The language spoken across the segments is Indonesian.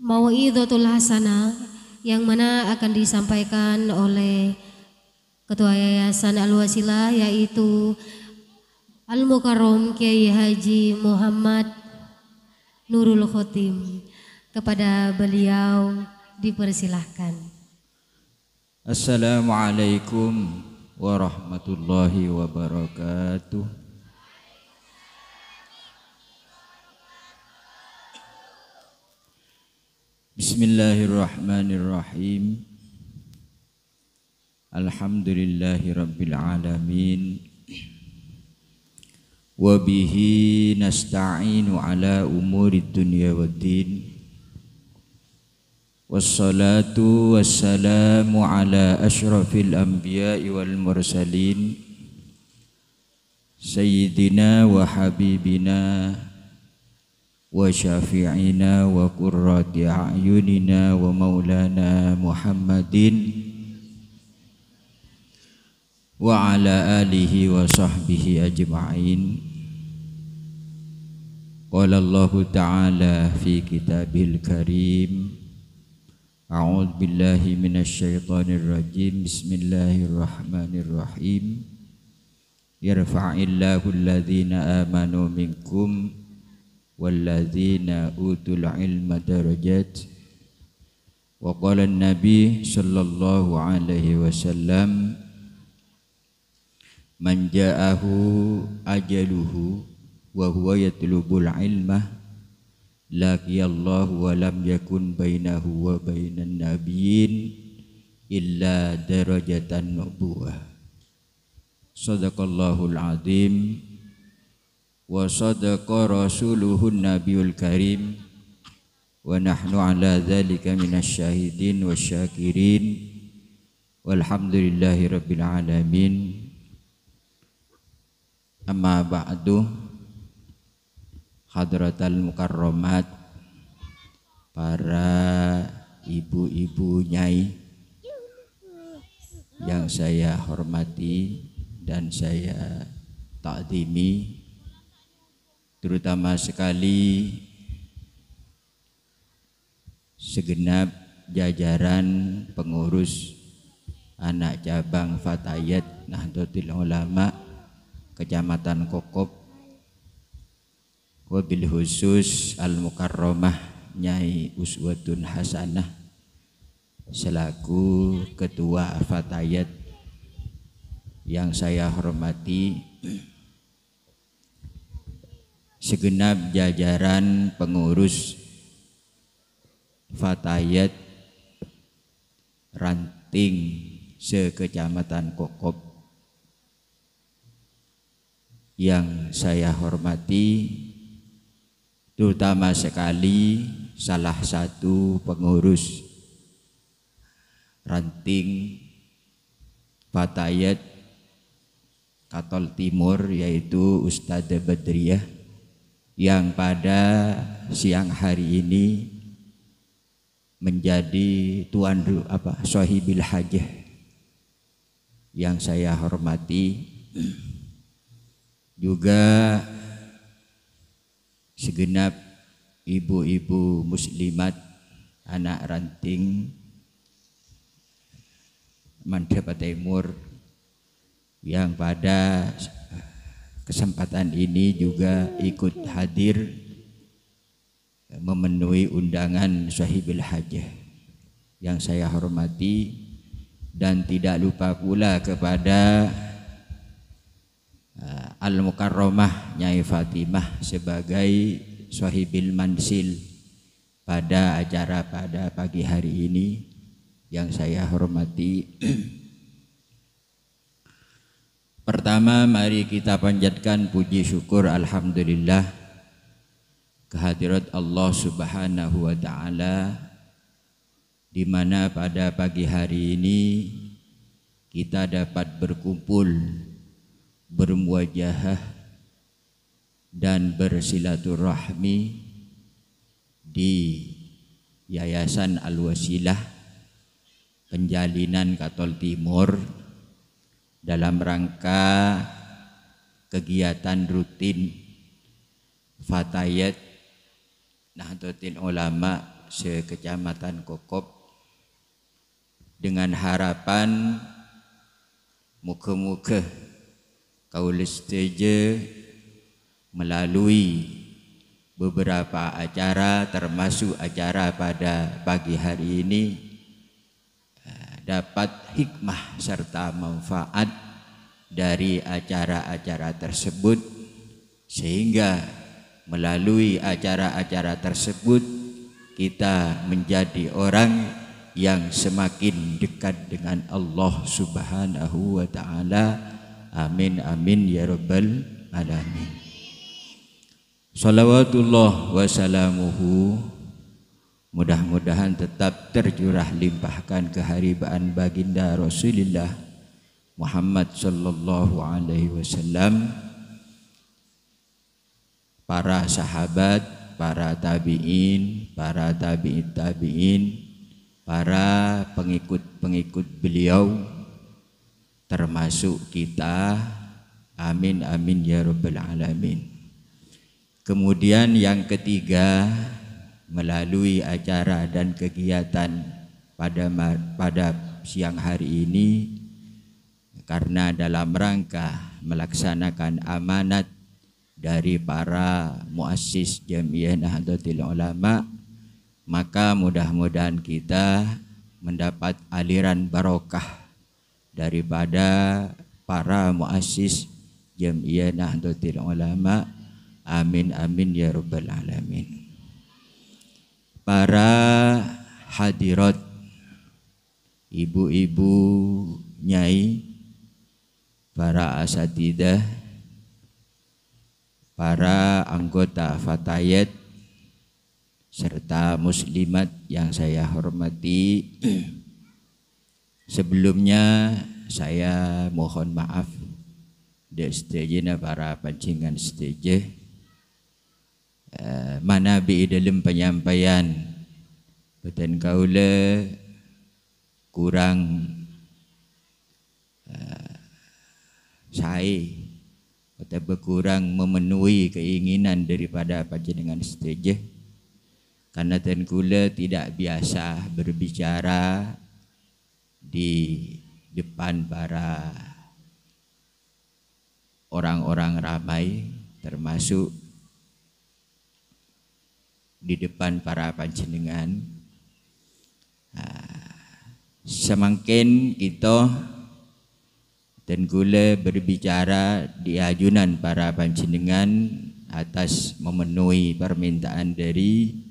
Mauidhatul Hasanah yang mana akan disampaikan oleh Ketua Yayasan Al-Wasilah, yaitu Al-Mukarram Kiai Haji Muhammad Nurul Khotim. Kepada beliau dipersilahkan. Assalamualaikum warahmatullahi wabarakatuh. Bismillahirrahmanirrahim. Alhamdulillahi rabbil alamin. Wa bihi nasta'inu ala umurid dunya waddin. Wassalatu wassalamu ala ashrafil anbiya'i wal mursalin Sayyidina wa habibina wa syafi'ina wa qurrati a'yunina wa maulana Muhammadin wa ala alihi wa sahbihi ajma'in. Qala Allahu ta'ala fi kitabil karim, a'udzu billahi minasy syaithanir rajim. Bismillahirrahmanirrahim. Yarfa'illahu alladhina amanu minkum walladzina utul ilma darajat. Wa qala an-nabi sallallahu alaihi wasallam, man ja'ahu ajaluhu wa huwa yatlubul ilma laqiyallahu wa lam yakun bainahu wa bainan nabiyyin illa darajatan nubuwah. Sadaqallahul azim wa sadaqa rasuluhun nabiyul karim wa nahnu ala dzalika minasy syahidin wasyakirin walhamdulillahi rabbil alamin. Amma ba'du, hadratal mukarramat, para ibu-ibu nyai yang saya hormati dan saya takdimi, terutama sekali segenap jajaran pengurus anak cabang Fatayat Nahdlatul Ulama Kecamatan Kokop, wabil khusus Al-Mukarramah Nyai Uswatun Hasanah selaku Ketua Fatayat yang saya hormati, segenap jajaran pengurus Fatayat Ranting se-Kecamatan Kokop yang saya hormati, terutama sekali salah satu pengurus Ranting Fatayat Katol Timur, yaitu Ustadz Badriyah, yang pada siang hari ini menjadi tuan Sohibil Hajah yang saya hormati, juga segenap ibu-ibu muslimat anak ranting Mandapa Timur yang pada kesempatan ini juga ikut hadir memenuhi undangan Sohibil Hajah yang saya hormati, dan tidak lupa pula kepada Al-Mukarramah Nyai Fatimah sebagai Sohibil Mansil pada acara pada pagi hari ini yang saya hormati. Pertama, mari kita panjatkan puji syukur alhamdulillah kehadirat Allah Subhanahu wa taala, di mana pada pagi hari ini kita dapat berkumpul, bermuajahah dan bersilaturahmi di Yayasan Al-Wasilah Penjalinan Katol Timur dalam rangka kegiatan rutin Fatayat Nahdlatul Ulama sekecamatan Kokop dengan harapan muka-muka kaula setuju melalui beberapa acara termasuk acara pada pagi hari ini dapat hikmah serta manfaat dari acara-acara tersebut, sehingga melalui acara-acara tersebut kita menjadi orang yang semakin dekat dengan Allah Subhanahu wa taala. Amin amin ya rabbal alamin. Salawatullah wassalamuhu, mudah-mudahan tetap tercurah limpahkan keharibaan baginda Rasulullah Muhammad sallallahu alaihi wasallam, para sahabat, para tabi'in, para tabi'in, para pengikut-pengikut beliau, termasuk kita. Amin amin ya rabbal alamin. Kemudian yang ketiga, melalui acara dan kegiatan pada siang hari ini, karena dalam rangka melaksanakan amanat dari para muassis Jamiah Nahdlatul Ulama, maka mudah-mudahan kita mendapat aliran barokah daripada para muassis Jamiah Nahdlatul Ulama. Amin amin ya rabbal alamin. Para hadirat, ibu-ibu, nyai, para asatidah, para anggota fatayat, serta muslimat yang saya hormati, sebelumnya saya mohon maaf di stejena para pancingan stage mana bi dalam penyampaian beten kaula kurang saya atau berkurang memenuhi keinginan daripada panjenengan stage, karena ten kula tidak biasa berbicara di depan para orang-orang ramai, termasuk di depan para panjenengan. Semakin kita dan gula berbicara di ajunan para panjenengan atas memenuhi permintaan dari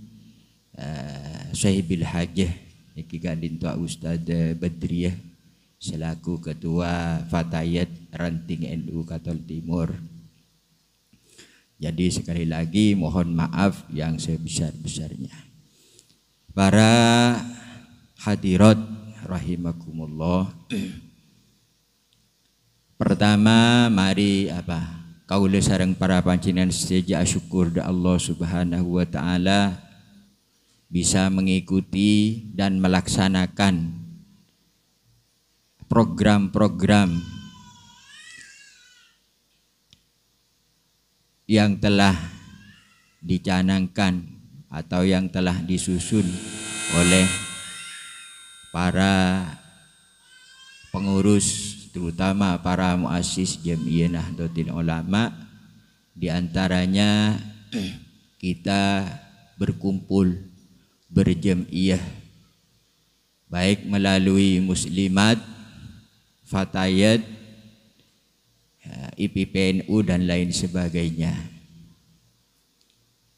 Sahibil Hajah iki gandin Tua Ustaz Badriyah selaku ketua Fatayat Ranting NU Katol Timur. Jadi sekali lagi mohon maaf yang sebesar-besarnya. Para hadirat rahimakumullah. Pertama mari kaula sareng para panjenengan seja syukur da Allah Subhanahu wa taala bisa mengikuti dan melaksanakan program-program yang telah dicanangkan atau yang telah disusun oleh para pengurus, terutama para muassis Jamiah Nahdlatul Ulama. Di antaranya kita berkumpul berjamiah baik melalui muslimat, fatayat, IPPNU dan lain sebagainya.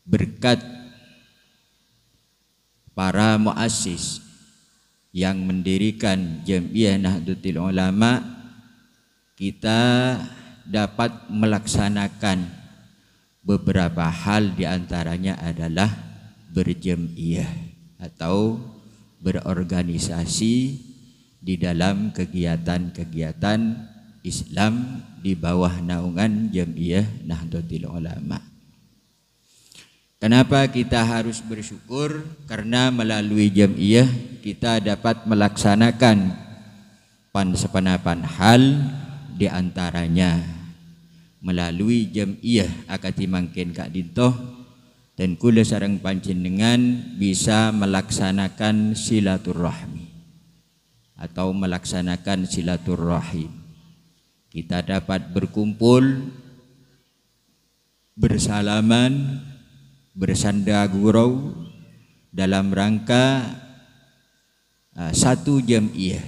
Berkat para muassis yang mendirikan Jamiah Nahdlatul Ulama, kita dapat melaksanakan beberapa hal, diantaranya adalah berjamiah atau berorganisasi di dalam kegiatan-kegiatan Islam di bawah naungan Jamiah Nahdlatul Ulama. Kenapa kita harus bersyukur? Karena melalui jamiah kita dapat melaksanakan sepenapan hal, di antaranya melalui jamiah akati mangkin kak dintoh dan kula sareng panjenengan bisa melaksanakan silaturahmi atau melaksanakan silaturahim. Kita dapat berkumpul, bersalaman, bersanda gurau dalam rangka satu jamiah,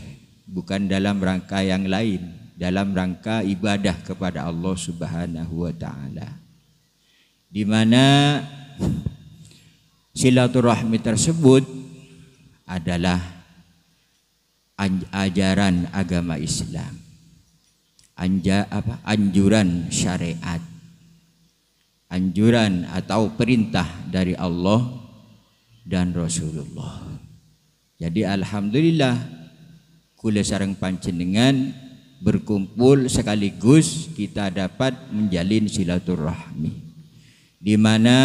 bukan dalam rangka yang lain, dalam rangka ibadah kepada Allah Subhanahu wa taala. Di mana silaturahmi tersebut adalah ajaran agama Islam, anjuran syariat, anjuran atau perintah dari Allah dan Rasulullah. Jadi alhamdulillah kula sareng panjenengan berkumpul sekaligus kita dapat menjalin silaturahmi, di mana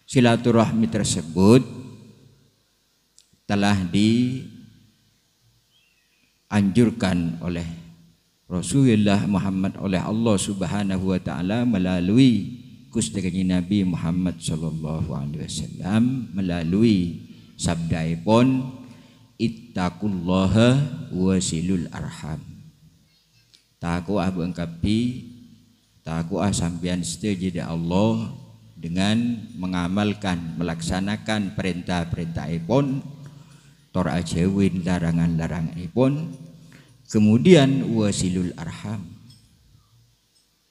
silaturahmi tersebut telah dianjurkan oleh Rasulullah Muhammad, oleh Allah Subhanahu wa taala melalui Gusti Nabi Muhammad sallallahu alaihi wasallam, melalui sabdaipun ittaqullaha wasilul arham. Takwa bengkapi, takwa sampeyan setuju Allah dengan mengamalkan, melaksanakan perintah-perintahipun, tor ajawin larangan-laranganipun, kemudian wasilul arham,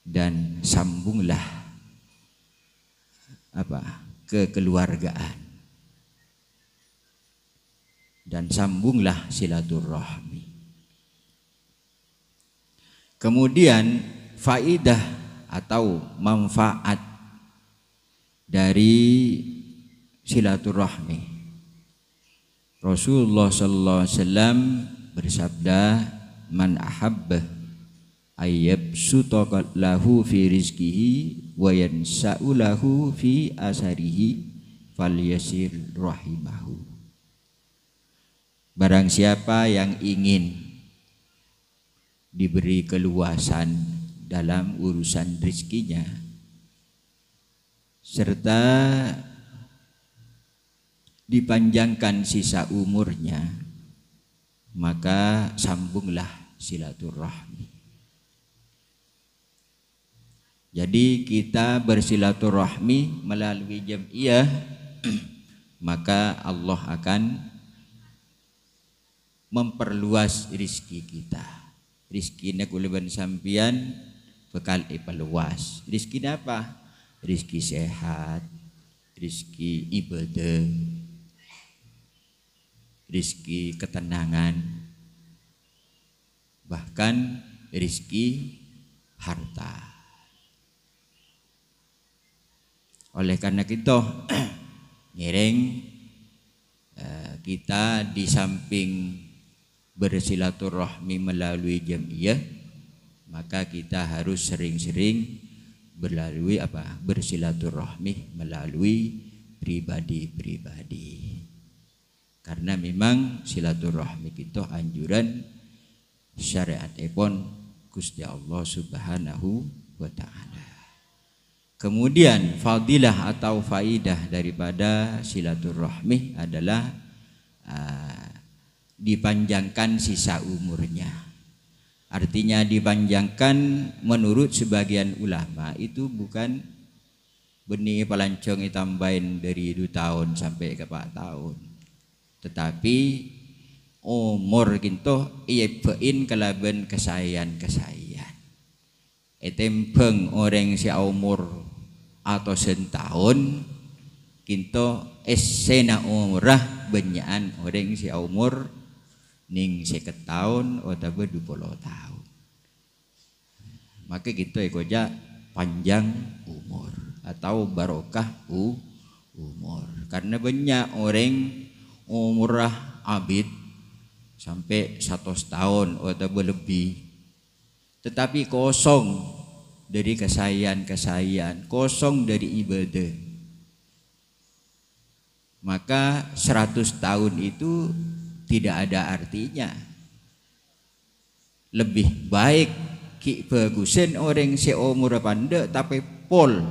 dan sambunglah kekeluargaan, dan sambunglah silaturahmi. Kemudian faidah atau manfaat dari silaturahmi, Rasulullah sallallahu alaihi wasallam bersabda, man ahabba ayyabsuta lahu fi rizqihi wa yansa'u lahu fi asarihi falyasir rahimahu. Barang siapa yang ingin diberi keluasan dalam urusan rizkinya serta dipanjangkan sisa umurnya, maka sambunglah silaturahmi. Jadi kita bersilaturahmi melalui jamiah, maka Allah akan memperluas rizki kita. Rizkinya kuleban sampian bekal ipaluas. Rizkinya apa? Rizki sehat, rizki ibadah, rizki ketenangan, bahkan rizki harta. Oleh karena itu ngiring kita di samping bersilaturahmi melalui jamiah, maka kita harus sering-sering bersilaturahmi melalui pribadi-pribadi. Karena memang silaturahmi kita anjuran syariat epon Gusti Allah Subhanahu wa taala. Kemudian fadilah atau faidah daripada silaturahmi adalah dipanjangkan sisa umurnya. Artinya dipanjangkan menurut sebagian ulama itu bukan benih pelancong ditambahin dari 2 tahun sampai ke 4 tahun. Tetapi umur kinto iyebein kelaban kesayan-kesayan. Etempeng orang si umur atau setahun kinto esena umrah benyaan orang si umur ning 50 tahun atau 20 tahun. Maka gitu ekoja panjang umur atau barokah umur. Karena banyak orang umrah abid sampai 100 tahun atau lebih, tetapi kosong dari kesayan-kesayan, kosong dari ibadah. Maka 100 tahun itu tidak ada artinya. Lebih baik ki bagusin orang seumur pandai tapi pol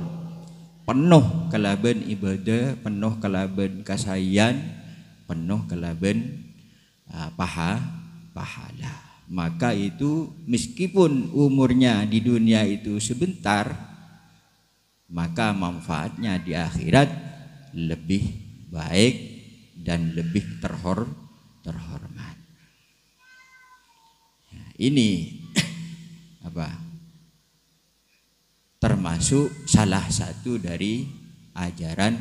penuh kelaban ibadah, penuh kelaban kasayan, penuh kelaban pahala. Maka itu meskipun umurnya di dunia itu sebentar, maka manfaatnya di akhirat lebih baik dan lebih terhormat. Ini termasuk salah satu dari ajaran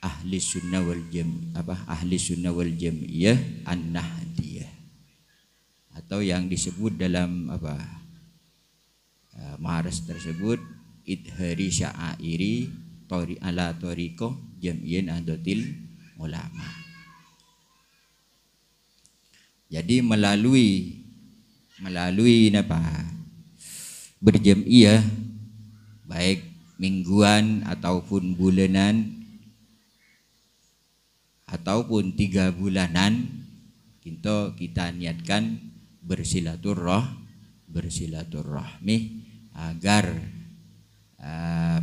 ahli sunnah wal jamaah an-nahdiyah, atau yang disebut dalam maharas tersebut idhari sya'airi ala tariqah jam'iyyin ahdatil ulama. Jadi melalui berjamiah baik mingguan ataupun bulanan ataupun 3 bulanan, kita niatkan bersilaturahmi agar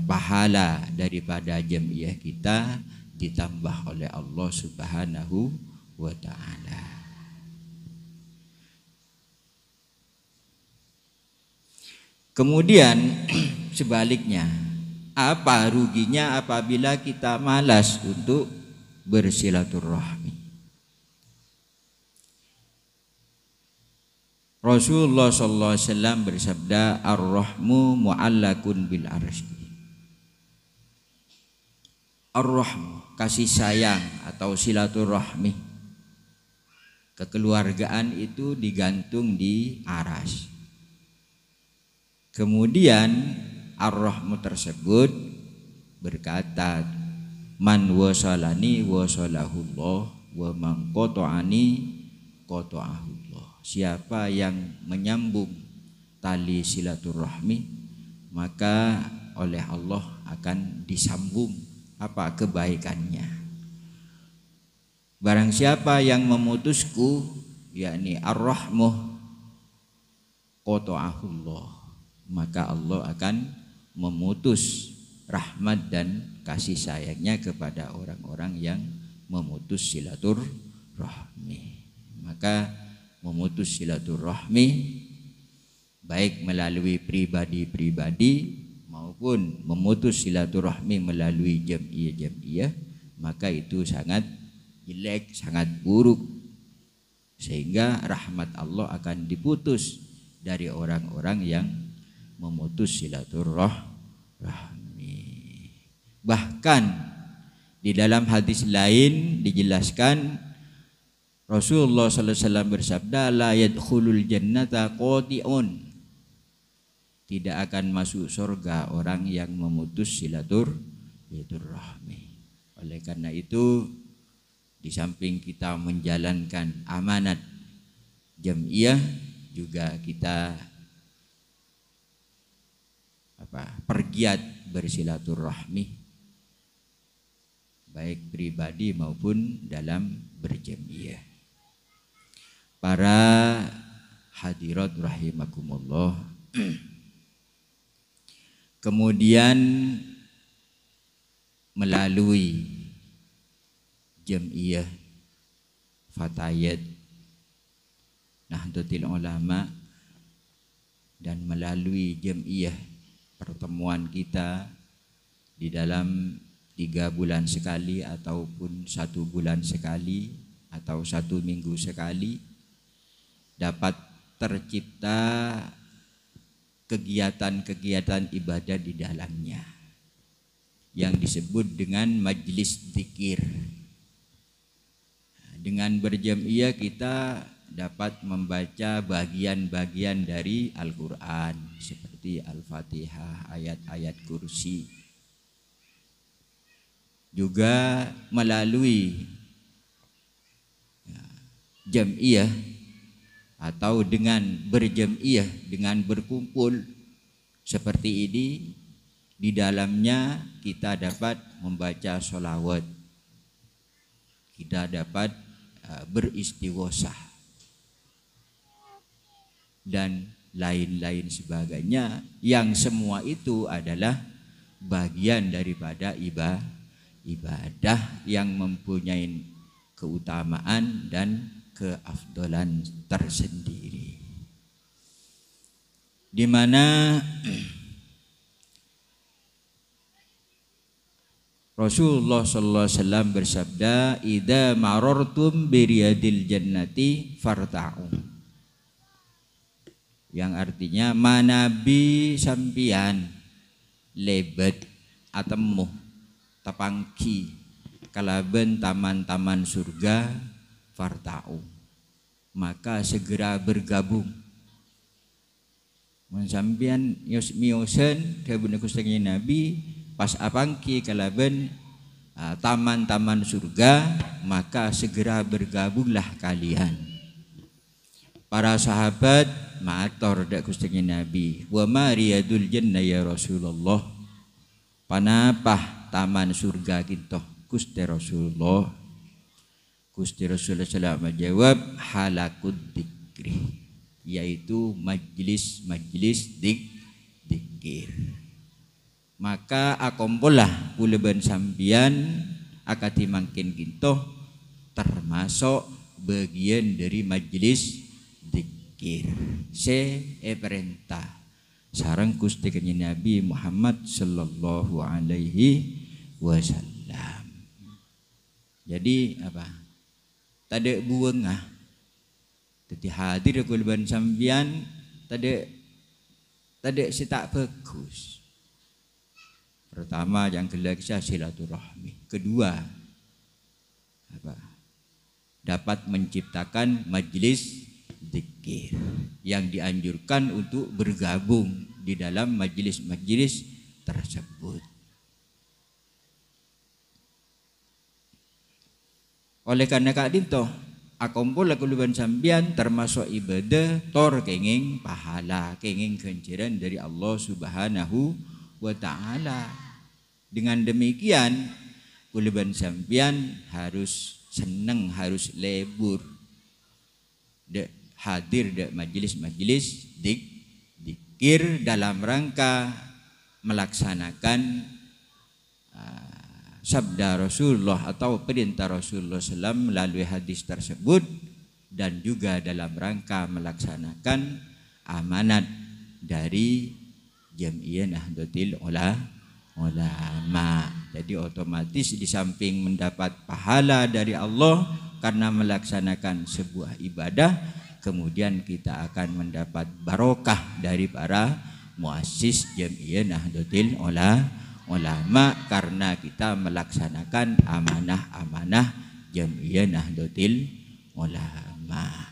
pahala daripada jamiah kita ditambah oleh Allah Subhanahu wa ta'ala. Kemudian sebaliknya, apa ruginya apabila kita malas untuk bersilaturahmi? Rasulullah sallallahu alaihi wasallam bersabda, ar-rahmu mu'allakun bil arsy. Ar-rahmu, kasih sayang atau silaturahmi, kekeluargaan itu digantung di aras. Kemudian ar-rahmu tersebut berkata, man wasalani wasalahullah wa man qata'ani qata'ahullah. Siapa yang menyambung tali silaturahmi, maka oleh Allah akan disambung kebaikannya. Barang siapa yang memutusku, yakni ar-rahmu qata'ahullah, maka Allah akan memutus rahmat dan kasih sayangnya kepada orang-orang yang memutus silaturahmi. Maka memutus silaturahmi baik melalui pribadi-pribadi maupun memutus silaturahmi melalui jamiah-jamiah, maka itu sangat jelek, sangat buruk, sehingga rahmat Allah akan diputus dari orang-orang yang memutus silaturahmi. Bahkan di dalam hadis lain dijelaskan, Rasulullah sallallahu alaihi wasallam bersabda, la yadkhulul jannata qati'un, tidak akan masuk surga orang yang memutus silaturahmi. Oleh karena itu, di samping kita menjalankan amanat jamiah, juga kita pergiat bersilaturahmi baik pribadi maupun dalam berjamiah. Para hadirat rahimakumullah, kemudian melalui jamiah fatayat Nahdlatul Ulama dan melalui jamiah pertemuan kita di dalam 3 bulan sekali ataupun 1 bulan sekali atau 1 minggu sekali, dapat tercipta kegiatan-kegiatan ibadah di dalamnya yang disebut dengan majlis zikir. Dengan berjamiah kita dapat membaca bagian-bagian dari Al-Quran seperti Al-Fatihah, ayat-ayat kursi. Juga melalui jamiah atau dengan berjamiah, dengan berkumpul seperti ini, di dalamnya kita dapat membaca sholawat, kita dapat beristighosah dan lain-lain sebagainya, yang semua itu adalah bagian daripada ibadah yang mempunyai keutamaan dan keafdalan tersendiri. Di mana Rasulullah sallallahu alaihi wasallam bersabda, "Idza marartum biriyadil jannati farta'u." Yang artinya manabi sampian lebet atemu tapangki kalaben taman-taman surga farta'u, maka segera bergabung. Mun sampean miosen kabun Gusti Nabi pas apangki kalaben taman-taman surga, maka segera bergabunglah kalian. Para sahabat matur dak Gusti Nabi, "Wa ma riyadul jannah ya Rasulullah?" Panapah taman surga kita Gusti Rasulullah? Gusti Rasulullah SAW menjawab, "Halakud dzikri," yaitu majlis-majlis dzikir. Maka akompolah kuleban sambian akati mangkin kinto termasuk bagian dari majlis dzikir. Perintah sareng Gusti Kanjeng Nabi Muhammad sallallahu alaihi wasallam. Jadi apa? Tade buengah. Tadi hadir kuleban sambian tade si tak bagus. Pertama yang kelaksa silaturahmi. Kedua apa? Dapat menciptakan majlis dzikir yang dianjurkan untuk bergabung di dalam majlis-majlis tersebut. Oleh karena kadinto akompol kuluban sambian termasuk ibadah tor kenging pahala, kenging kenciran dari Allah Subhanahu wa taala. Dengan demikian kuluban sambian harus seneng, harus lebur hadir di majelis-majelis dzikir dalam rangka melaksanakan sabda Rasulullah atau perintah Rasulullah SAW melalui hadis tersebut, dan juga dalam rangka melaksanakan amanat dari Jam'iyah Nahdlatul Ulama. Jadi otomatis di samping mendapat pahala dari Allah karena melaksanakan sebuah ibadah, kemudian kita akan mendapat barokah dari para muassis Jam'iyah Nahdlatul Ulama karena kita melaksanakan amanah-amanah Jam'iyah Nahdlatul Ulama.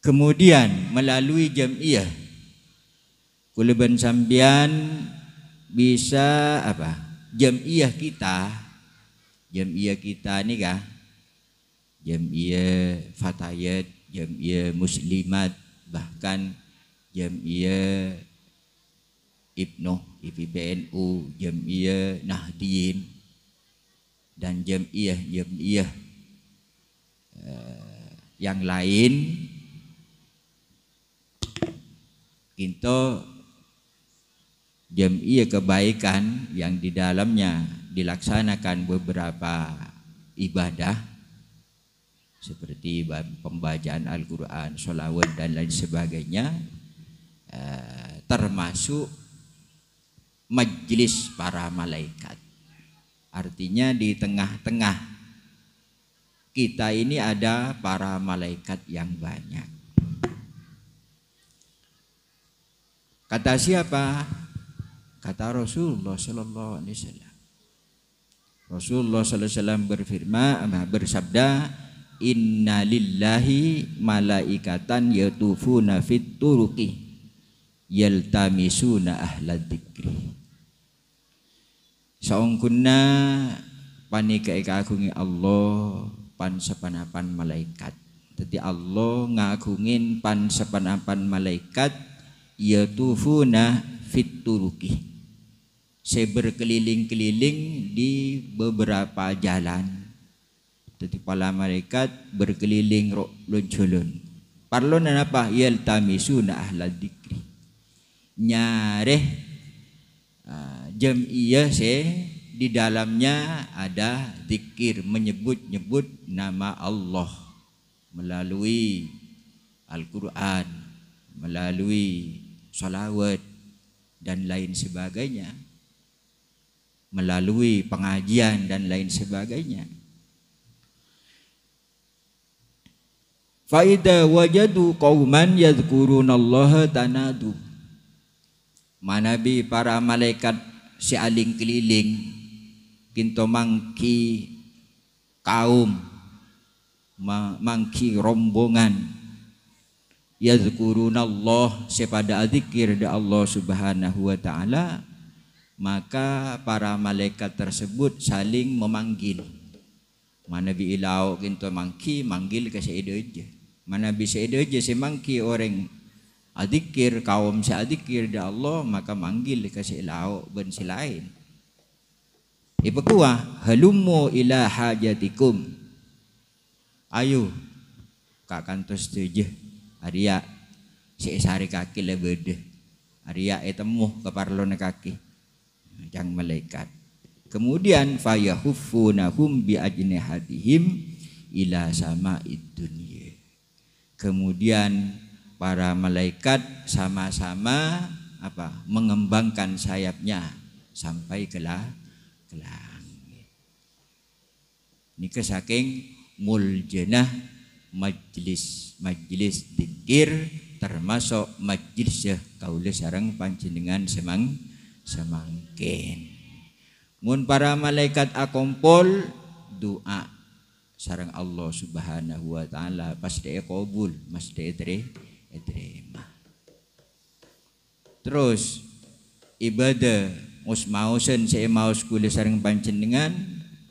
Kemudian melalui Jam'iyah kuluban sambian bisa apa? Jam'iyah kita nih kah? Jam'iyah Fatayat, Jam'iyah Muslimat, bahkan Jam'iyah IPBNU, Jam'iyah Nahdiyin, dan Jam'iyah yang lain. Kita Jam'iyah kebaikan yang di dalamnya dilaksanakan beberapa ibadah seperti pembacaan Al-Quran, sholawat dan lain sebagainya, termasuk majlis para malaikat. Artinya di tengah-tengah kita ini ada para malaikat yang banyak. Kata siapa? Kata Rasulullah sallallahu alaihi wasallam. Rasulullah sallallahu alaihi wasallam bersabda, "Inna lillahi malaikatan yatufuna fit turuqi yaltamisuna ahla dzikri." Saungkunna panika kagungi Allah pan sepanapan malaikat. Jadi Allah ngagungin pan sepanapan malaikat yatufuna fit turuqi, berkeliling-keliling di beberapa jalan. Jadi para malaikat berkeliling loncolon. Parlon apa? Yaltamisuna ahla dzikri, nyareh Jam'iyah di dalamnya ada zikir, menyebut-nyebut nama Allah melalui Al-Quran, melalui salawat dan lain sebagainya, melalui pengajian dan lain sebagainya. Faida wajadu qauman yadhkurunallaha tanadu. Manabi para malaikat si aling keliling kinto mangki kaum, mangki rombongan yadhkurunallah sepada zikir da Allah Subhanahu wa taala, maka para malaikat tersebut saling memanggil. Manabi ilau kinto mangki manggil ke seedeje, manabi seedeje semangki orang adzikir kaum seadzikir da Allah, maka manggil ke ilau ben si lain. Ipekuah halummu ila hajatikum. Ayo kak kantos tujeh Arya si sari kaki lebede. Arya etemu keparlona kaki. Yang malaikat. Kemudian fayahuffunahum bi ajnihatihim ila sama'id dunya. Kemudian para malaikat sama-sama mengembangkan sayapnya sampai ke langit. Ini saking muljanah majlis zikir, termasuk majlis kaula sareng panjenengan semangkin. Mun para malaikat akompol doa sareng Allah Subhanahu wa taala pasti qabul, mesti terima. Terus ibadah mausen saya maus kula sareng panjenengan,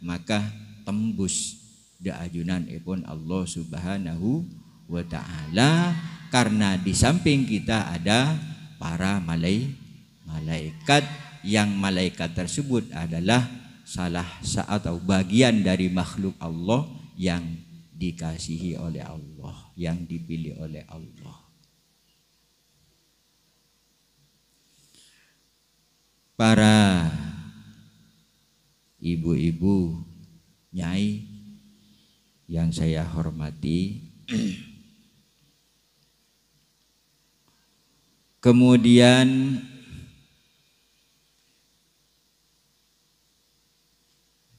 maka tembus daajunan ipun Allah Subhanahu wa taala, karena di samping kita ada para malaikat, yang malaikat tersebut adalah salah atau bagian dari makhluk Allah yang dikasihi oleh Allah, yang dipilih oleh Allah. Para ibu-ibu, nyai yang saya hormati, kemudian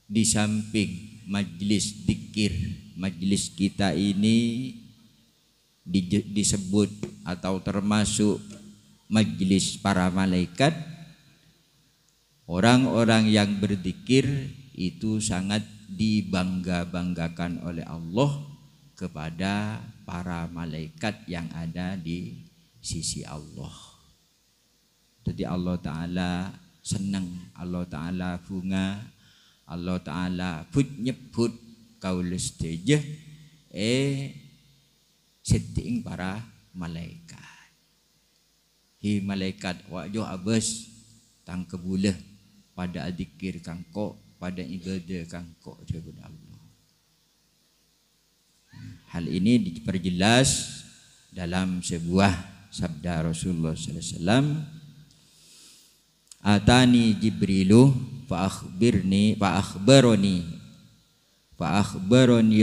di samping majlis zikir, majlis kita ini disebut atau termasuk majlis para malaikat. Orang-orang yang berzikir itu sangat dibangga-banggakan oleh Allah kepada para malaikat yang ada di sisi Allah. Jadi Allah Ta'ala senang, Allah Ta'ala bunga, Allah Ta'ala nyebut kaula sedaya setting para malaikat. Hi malaikat wajo abes tang kebulah pada adzikir kangko, pada ibadah kangko kepada Allah. Hal ini diperjelas dalam sebuah sabda Rasulullah sallallahu alaihi wasallam, atani Jibrilu fa akhbarani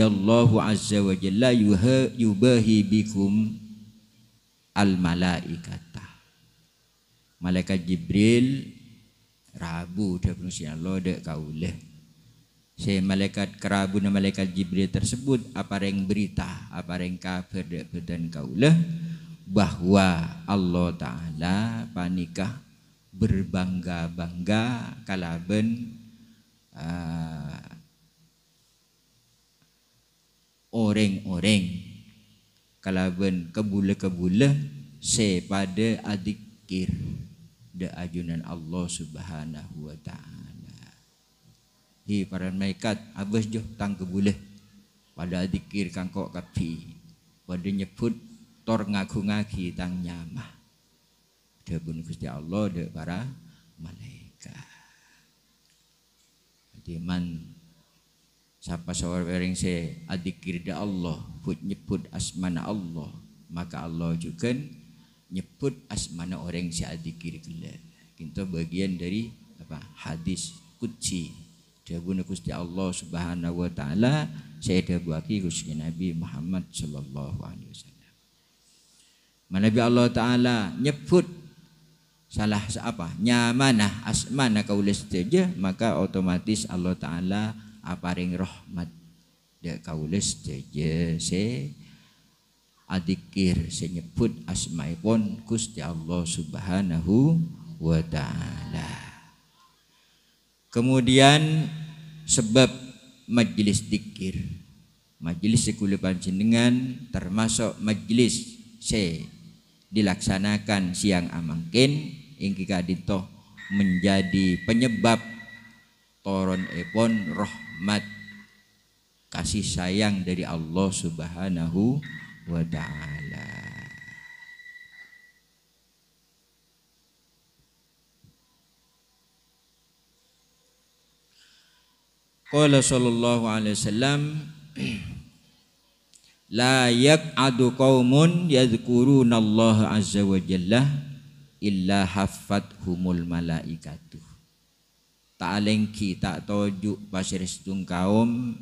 Allahu azza wa jalla yubahi bikum al malaikata. Malaikat Jibril Rabu dah penusian Allah dek kaulah. Saya malaikat kerabu na malaikat Jibril tersebut apa yang berita, apa yang kabar dek badan kaulah, bahwa Allah Ta'ala panikah berbangga-bangga kalaben orang-orang kalaben kebule-kebule sepada adzikir da ajunan Allah Subhanahu wa taala. Hi para malaikat abas jo tang kebule pada adzikir kangko kapi, pada nyebut tor ngaku-ngaki tang nyamah. Debun Gusti Allah de para malaikat. Jadi man siapa seorang se adzikir da Allah, put nyebut asmana Allah, maka Allah juga nyebut asmana orang si adzikir Itu bagian dari apa? Hadis qudsi. Dawuh Gusti Allah Subhanahu wa taala, saya dawuhake Gusti Nabi Muhammad sallallahu alaihi wasallam. Nabi Allah taala nyebut salah apa? Nyamanah asmana kaulis saja, maka otomatis Allah taala aparing rahmat de kaulis saja se adikir senyebut asmaipun Gusti Allah Subhanahu wa taala. Kemudian sebab majelis dzikir. Majelis sekula panjenengan termasuk majelis se dilaksanakan siang amangkin ingki kadito menjadi penyebab toron epon rahmat kasih sayang dari Allah Subhanahu wa ta'ala. Qala sallallahu alaihi wasallam, la yaq'adu qaumun yadhkuruna Allah azza wa jalla illa haffathumul malaikatu. Ta'alengki tak tojuk pasir situng kaum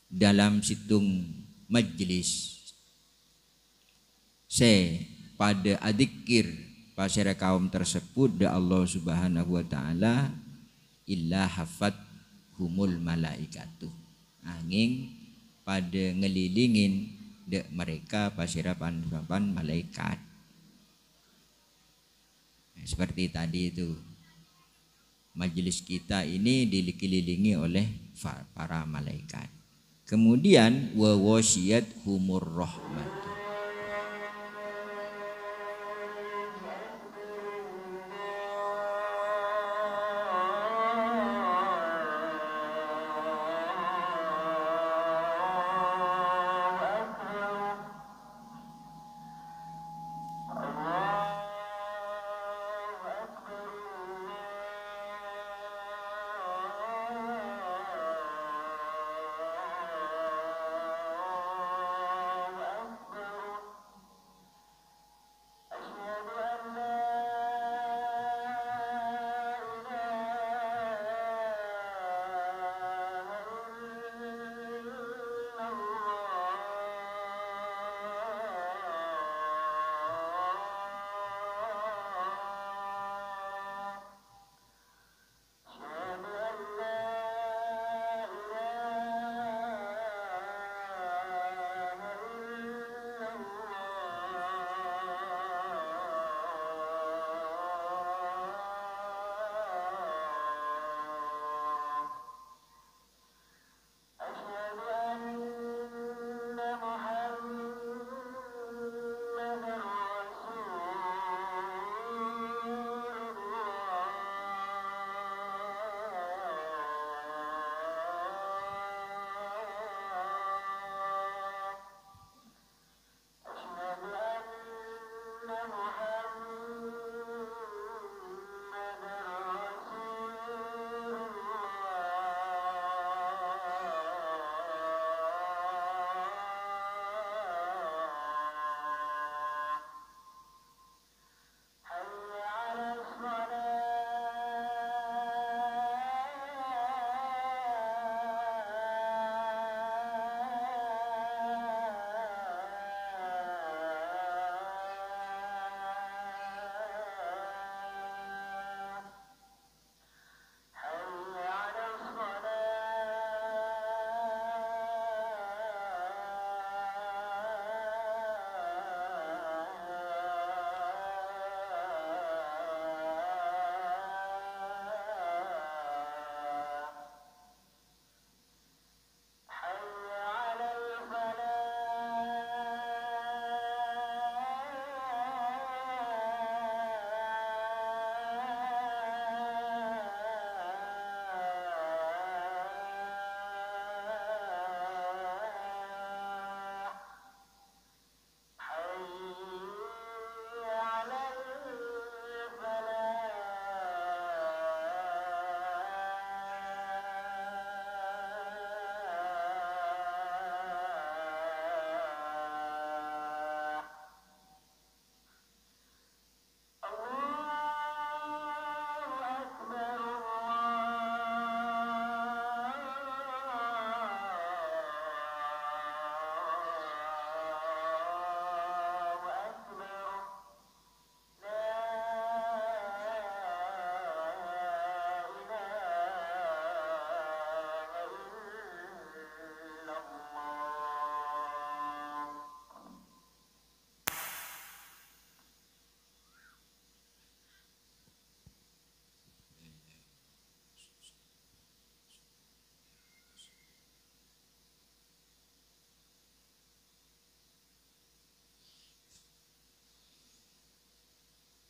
dalam situng majlis pada adzikir pasir kaum tersebut da Allah Subhanahu wa taala illa hafat humul malaikatu, angin pada ngelilingin dek mereka pasirapan malaikat. Seperti tadi itu, majelis kita ini dikelilingi oleh para malaikat. Kemudian wa wasiyat humur rahmat.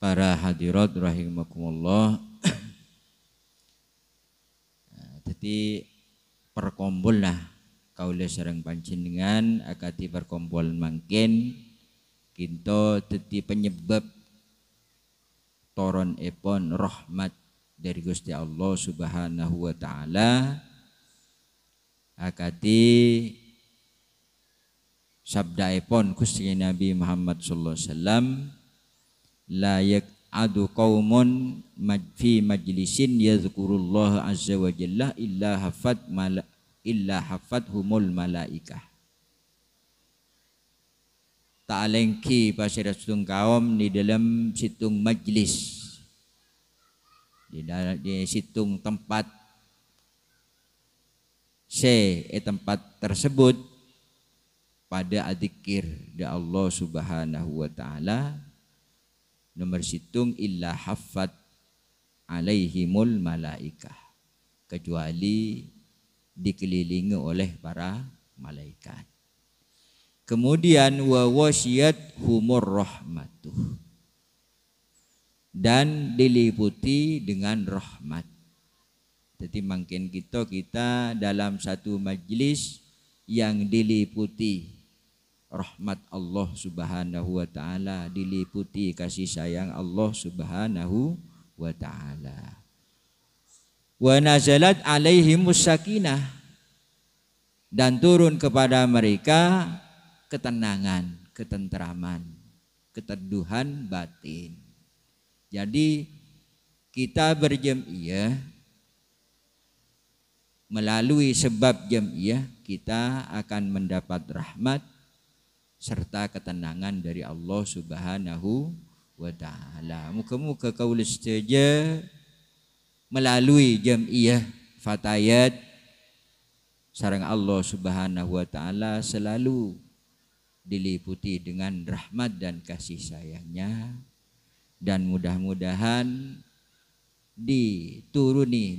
Para hadirat rahimakumullah. Jadi perkompol lah kaula sareng panjenengan akati perkompol mangkin kinto dadi penyebab toron epon rahmat dari Gusti Allah Subhanahu wa taala akati sabda epon Gusti Nabi Muhammad sallallahu alaihi wasallam la yaq'adu qaumun fi majlisin yadhkurullah azza wa jalla illa hafathumul malaikah. Ta'alengki pasir situng kaum di dalam situng majlis, di situng tempat tempat tersebut pada adzikir di Allah Subhanahu wa taala nomor situng illa haffat alaihimul malaikah, kecuali dikelilingi oleh para malaikat. Kemudian wa wasiyat humur rahmatuh, dan diliputi dengan rahmat. Jadi makin kita dalam satu majlis yang diliputi rahmat Allah Subhanahu wa taala, diliputi kasih sayang Allah Subhanahu wa taala. Wa nazalat alaihimus sakinah, dan turun kepada mereka ketenangan, ketentraman, keteduhan batin. Jadi kita berjamiah, melalui sebab jamiah kita akan mendapat rahmat serta ketenangan dari Allah Subhanahu wa taala. Muka-muka kaula setuju melalui jamiah fatayat sareng Allah Subhanahu wa taala selalu diliputi dengan rahmat dan kasih sayangnya, dan mudah-mudahan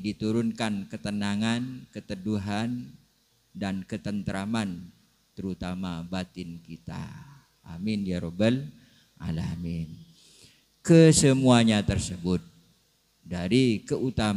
diturunkan ketenangan, keteduhan dan ketentraman terutama batin kita. Amin ya rabbal alamin. Kesemuanya tersebut dari keutamaan